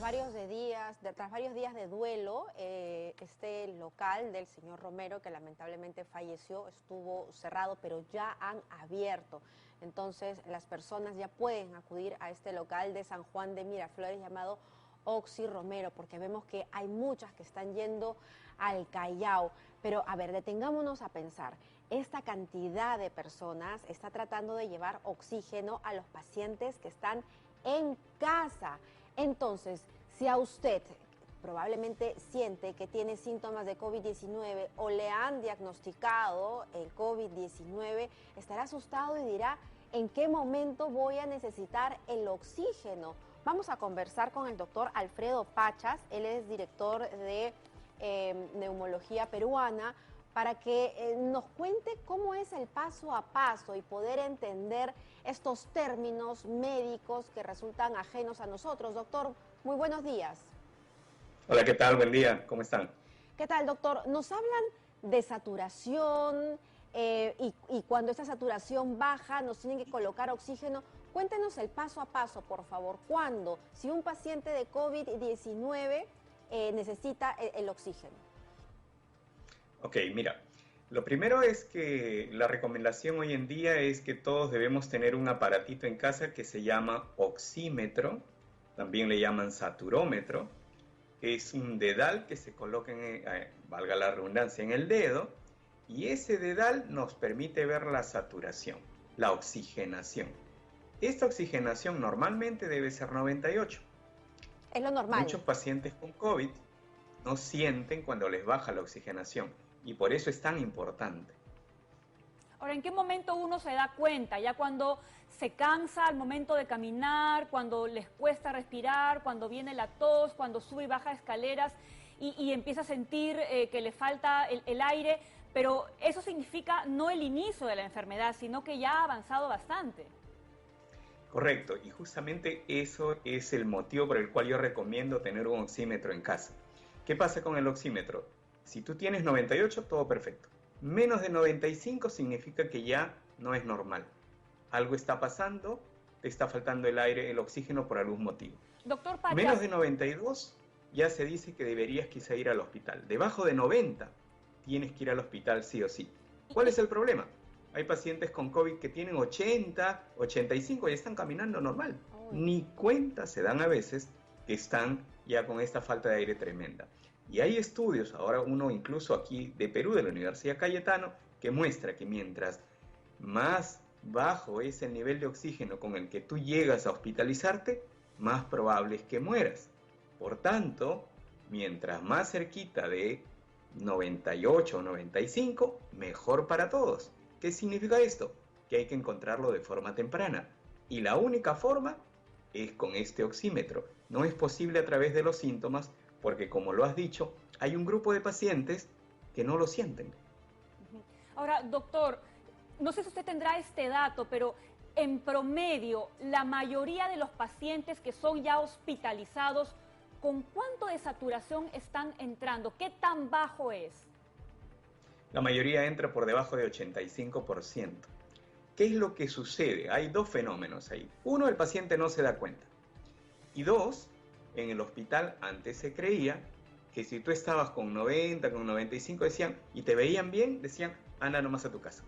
tras varios días de duelo, este local del señor Romero, que lamentablemente falleció, estuvo cerrado, pero ya han abierto. Entonces, las personas ya pueden acudir a este local de San Juan de Miraflores llamado Oxy Romero, porque vemos que hay muchas que están yendo al Callao. Pero, a ver, detengámonos a pensar. Esta cantidad de personas está tratando de llevar oxígeno a los pacientes que están en casa. Entonces, si a usted probablemente siente que tiene síntomas de COVID-19 o le han diagnosticado el COVID-19, estará asustado y dirá, ¿en qué momento voy a necesitar el oxígeno? Vamos a conversar con el doctor Alfredo Pachas, él es director de Neumología Peruana, para que nos cuente cómo es el paso a paso y poder entender estos términos médicos que resultan ajenos a nosotros. Doctor, muy buenos días. Hola, ¿qué tal? Buen día, ¿cómo están? ¿Qué tal, doctor? Nos hablan de saturación y cuando esta saturación baja nos tienen que colocar oxígeno. Cuéntenos el paso a paso, por favor. ¿Cuándo? Si un paciente de COVID-19 necesita el oxígeno. Ok, mira, lo primero es que la recomendación hoy en día es que todos debemos tener un aparatito en casa que se llama oxímetro, también le llaman saturómetro. Es un dedal que se coloca, valga la redundancia, en el dedo, y ese dedal nos permite ver la saturación, la oxigenación. Esta oxigenación normalmente debe ser 98. Es lo normal. Muchos pacientes con COVID no sienten cuando les baja la oxigenación y por eso es tan importante. Ahora, ¿en qué momento uno se da cuenta? ¿Ya cuando se cansa al momento de caminar, cuando les cuesta respirar, cuando viene la tos, cuando sube y baja escaleras y empieza a sentir que le falta el aire? Pero eso significa no el inicio de la enfermedad, sino que ya ha avanzado bastante. Correcto, y justamente eso es el motivo por el cual yo recomiendo tener un oxímetro en casa. ¿Qué pasa con el oxímetro? Si tú tienes 98, todo perfecto. Menos de 95 significa que ya no es normal. Algo está pasando, te está faltando el aire, el oxígeno por algún motivo. Doctor Pachas. Menos de 92 ya se dice que deberías quizá ir al hospital. Debajo de 90 tienes que ir al hospital sí o sí. ¿Cuál es el problema? Hay pacientes con COVID que tienen 80, 85 y están caminando normal. Ni cuenta se dan a veces que están ya con esta falta de aire tremenda. Y hay estudios, ahora uno incluso aquí de Perú, de la Universidad Cayetano, que muestra que mientras más bajo es el nivel de oxígeno con el que tú llegas a hospitalizarte, más probable es que mueras. Por tanto, mientras más cerquita de 98 o 95, mejor para todos. ¿Qué significa esto? Que hay que encontrarlo de forma temprana. Y la única forma es con este oxímetro. No es posible a través de los síntomas, porque como lo has dicho, hay un grupo de pacientes que no lo sienten. Ahora, doctor, no sé si usted tendrá este dato, pero en promedio, la mayoría de los pacientes que son ya hospitalizados, ¿con cuánto de saturación están entrando? ¿Qué tan bajo es? La mayoría entra por debajo de 85%. ¿Qué es lo que sucede? Hay dos fenómenos ahí. Uno, el paciente no se da cuenta. Y dos, en el hospital antes se creía que si tú estabas con 90, con 95, decían, y te veían bien, decían, anda nomás a tu casa.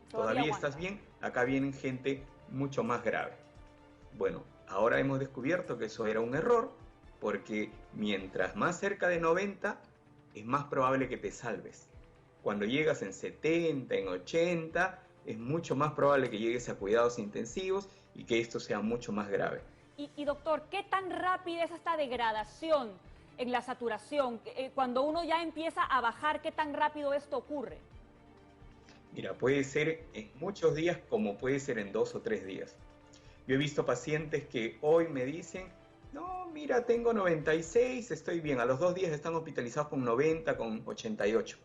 Todavía estás bien, acá viene gente mucho más grave. Bueno, ahora hemos descubierto que eso era un error, porque mientras más cerca de 90, es más probable que te salves. Cuando llegas en 70, en 80, es mucho más probable que llegues a cuidados intensivos y que esto sea mucho más grave. Y doctor, ¿qué tan rápida es esta degradación en la saturación? Cuando uno ya empieza a bajar, ¿qué tan rápido esto ocurre? Mira, puede ser en muchos días como puede ser en 2 o 3 días. Yo he visto pacientes que hoy me dicen, no, mira, tengo 96, estoy bien. A los 2 días están hospitalizados con 90, con 88.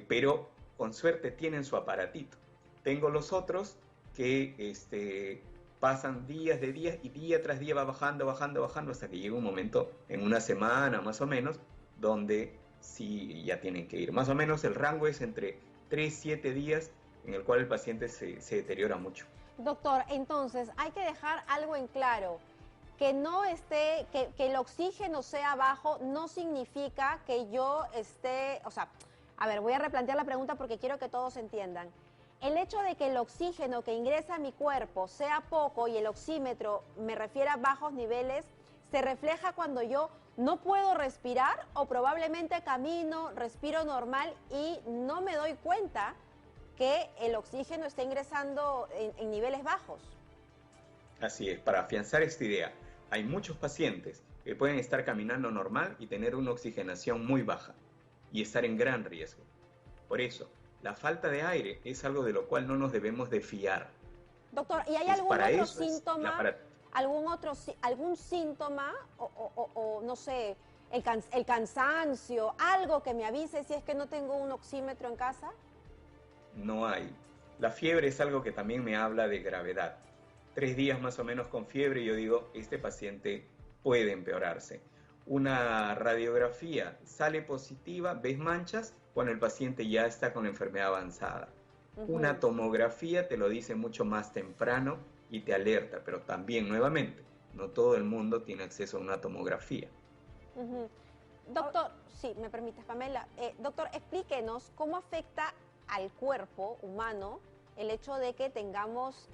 Pero con suerte tienen su aparatito. Tengo los otros que pasan días de días y día tras día va bajando, bajando, bajando hasta que llega un momento, en una semana más o menos, donde sí ya tienen que ir. Más o menos el rango es entre 3 y 7 días en el cual el paciente se deteriora mucho. Doctor, entonces hay que dejar algo en claro. que no esté, que el oxígeno sea bajo no significa que yo esté, o sea, a ver, voy a replantear la pregunta porque quiero que todos entiendan. El hecho de que el oxígeno que ingresa a mi cuerpo sea poco y el oxímetro me refiere a bajos niveles, se refleja cuando yo no puedo respirar o probablemente camino, respiro normal y no me doy cuenta que el oxígeno está ingresando en niveles bajos. Así es, para afianzar esta idea, hay muchos pacientes que pueden estar caminando normal y tener una oxigenación muy baja y estar en gran riesgo. Por eso, la falta de aire es algo de lo cual no nos debemos de fiar. Doctor, ¿y hay algún otro síntoma, algún síntoma o no sé, el cansancio, algo que me avise si es que no tengo un oxímetro en casa? No hay. La fiebre es algo que también me habla de gravedad. 3 días más o menos con fiebre, yo digo, este paciente puede empeorarse. Una radiografía sale positiva, ves manchas, cuando el paciente ya está con enfermedad avanzada. Una tomografía te lo dice mucho más temprano y te alerta, pero también, nuevamente, no todo el mundo tiene acceso a una tomografía. Doctor, sí, me permites, Pamela. Doctor, explíquenos cómo afecta al cuerpo humano el hecho de que tengamos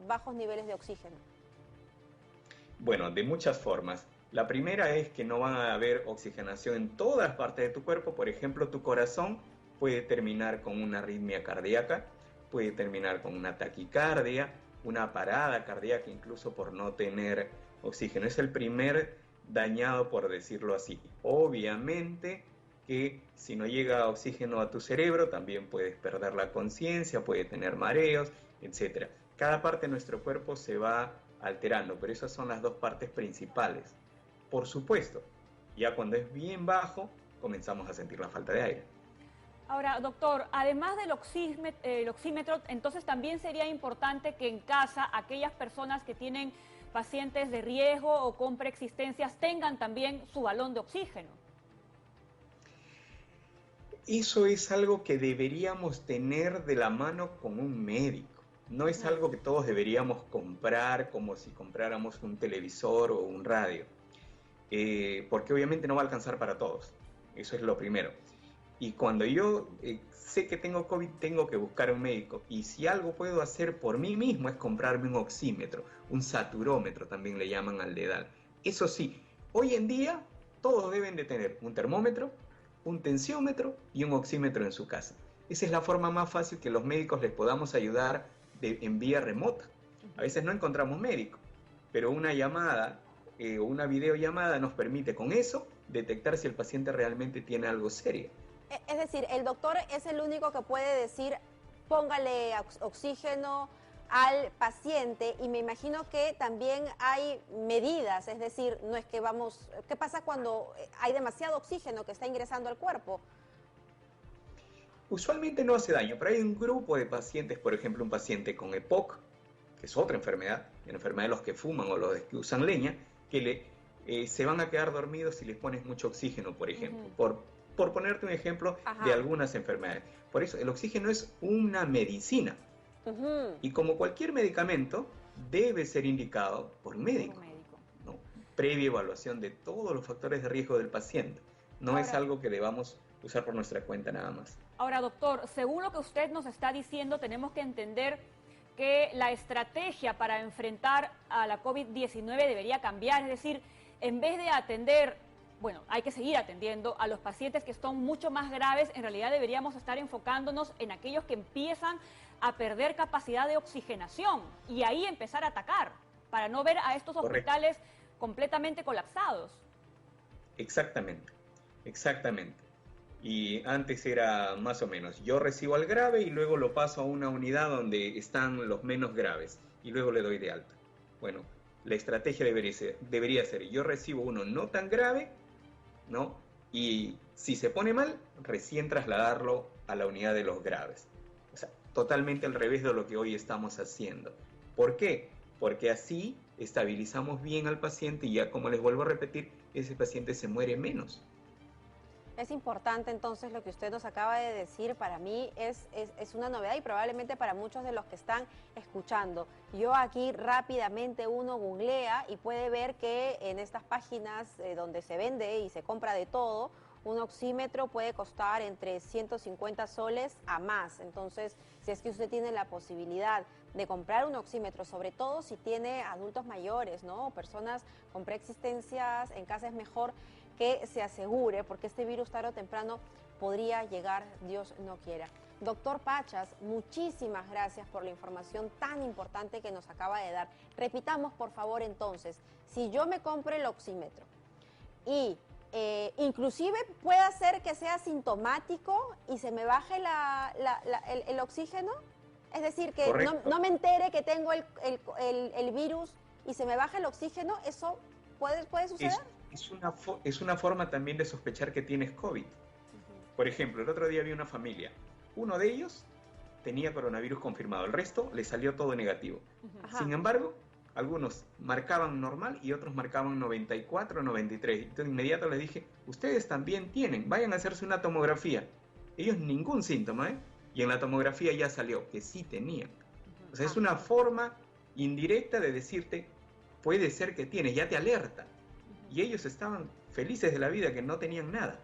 bajos niveles de oxígeno. Bueno, de muchas formas. La primera es que no va a haber oxigenación en todas las partes de tu cuerpo. Por ejemplo, tu corazón puede terminar con una arritmia cardíaca, puede terminar con una taquicardia, una parada cardíaca incluso por no tener oxígeno. Es el primer dañado, por decirlo así. Obviamente que si no llega oxígeno a tu cerebro, también puedes perder la conciencia, puede tener mareos, etc. Cada parte de nuestro cuerpo se va alterando, pero esas son las dos partes principales. Por supuesto, ya cuando es bien bajo, comenzamos a sentir la falta de aire. Ahora, doctor, además del oxímetro, entonces también sería importante que en casa aquellas personas que tienen pacientes de riesgo o con preexistencias tengan también su balón de oxígeno. Eso es algo que deberíamos tener de la mano con un médico. No es algo que todos deberíamos comprar como si compráramos un televisor o un radio. Porque obviamente no va a alcanzar para todos. Eso es lo primero. Y cuando yo sé que tengo COVID, tengo que buscar un médico. Y si algo puedo hacer por mí mismo es comprarme un oxímetro, un saturómetro también le llaman al dedal. Eso sí, hoy en día todos deben de tener un termómetro, un tensiómetro y un oxímetro en su casa. Esa es la forma más fácil que los médicos les podamos ayudar en vía remota. A veces no encontramos médico, pero una llamada o una videollamada nos permite con eso detectar si el paciente realmente tiene algo serio. Es decir, el doctor es el único que puede decir póngale oxígeno al paciente y me imagino que también hay medidas, es decir, no es que vamos, ¿qué pasa cuando hay demasiado oxígeno que está ingresando al cuerpo? Usualmente no hace daño, pero hay un grupo de pacientes, por ejemplo, un paciente con EPOC, que es otra enfermedad, la enfermedad de los que fuman o los que usan leña, que se van a quedar dormidos si les pones mucho oxígeno, por ejemplo, por ponerte un ejemplo de algunas enfermedades. Por eso el oxígeno es una medicina y como cualquier medicamento debe ser indicado por un médico, ¿no? Previa evaluación de todos los factores de riesgo del paciente. No es algo que debamos usar por nuestra cuenta nada más. Ahora, doctor, según lo que usted nos está diciendo, tenemos que entender que la estrategia para enfrentar a la COVID-19 debería cambiar, es decir, en vez de atender, bueno, hay que seguir atendiendo a los pacientes que son mucho más graves, en realidad deberíamos estar enfocándonos en aquellos que empiezan a perder capacidad de oxigenación y ahí empezar a atacar para no ver a estos hospitales completamente colapsados. Exactamente, exactamente. Y antes era más o menos, yo recibo al grave y luego lo paso a una unidad donde están los menos graves y luego le doy de alta. Bueno, la estrategia debería ser, yo recibo uno no tan grave, ¿no? Y si se pone mal, recién trasladarlo a la unidad de los graves. O sea, totalmente al revés de lo que hoy estamos haciendo. ¿Por qué? Porque así estabilizamos bien al paciente y ya, como les vuelvo a repetir, ese paciente se muere menos. Es importante entonces lo que usted nos acaba de decir, para mí es una novedad y probablemente para muchos de los que están escuchando. Yo aquí rápidamente uno googlea y puede ver que en estas páginas donde se vende y se compra de todo, un oxímetro puede costar entre 150 soles a más. Entonces, si es que usted tiene la posibilidad de comprar un oxímetro, sobre todo si tiene adultos mayores, ¿no? O personas con preexistencias en casa, es mejor que se asegure, porque este virus tarde o temprano podría llegar, Dios no quiera. Doctor Pachas, muchísimas gracias por la información tan importante que nos acaba de dar. Repitamos, por favor, entonces, si yo me compro el oxímetro y inclusive puede ser que sea sintomático y se me baje el oxígeno, es decir, que no me entere que tengo el virus y se me baja el oxígeno, ¿eso puede suceder? Es una forma también de sospechar que tienes COVID. Por ejemplo, el otro día vi una familia. Uno de ellos tenía coronavirus confirmado, el resto le salió todo negativo. Sin embargo, algunos marcaban normal y otros marcaban 94, 93. Entonces, de inmediato les dije, ustedes también tienen, vayan a hacerse una tomografía. Ellos ningún síntoma, ¿eh? Y en la tomografía ya salió que sí tenían. O sea, es una forma indirecta de decirte, puede ser que tienes, ya te alerta. Y ellos estaban felices de la vida que no tenían nada.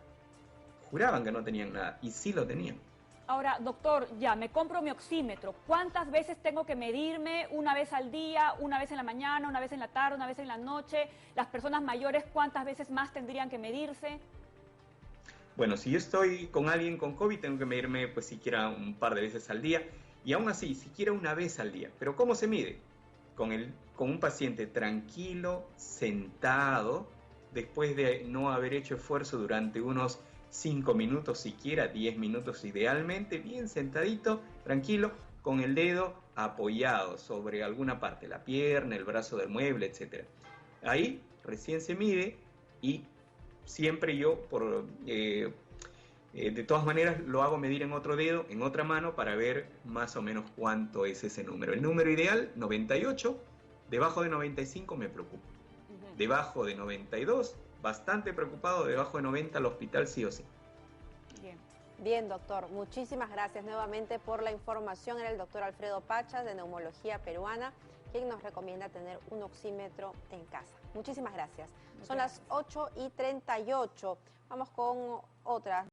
Juraban que no tenían nada y sí lo tenían. Ahora, doctor, ya me compro mi oxímetro. ¿Cuántas veces tengo que medirme? ¿Una vez al día, una vez en la mañana, una vez en la tarde, una vez en la noche? Las personas mayores, ¿cuántas veces más tendrían que medirse? Bueno, si yo estoy con alguien con COVID, tengo que medirme pues siquiera un par de veces al día. Y aún así, siquiera una vez al día. ¿Pero cómo se mide? Con un paciente tranquilo, sentado, después de no haber hecho esfuerzo durante unos 5 minutos, siquiera 10 minutos idealmente, bien sentadito, tranquilo, con el dedo apoyado sobre alguna parte, la pierna, el brazo del mueble, etc. Ahí recién se mide y siempre yo, de todas maneras, lo hago medir en otro dedo, en otra mano, para ver más o menos cuánto es ese número. El número ideal, 98, debajo de 95 me preocupa. Debajo de 92, bastante preocupado, debajo de 90 al hospital sí o sí. Bien, doctor. Muchísimas gracias nuevamente por la información. Era el doctor Alfredo Pachas, de Neumología Peruana, quien nos recomienda tener un oxímetro en casa. Muchísimas gracias. Son las 8:38. Vamos con otra.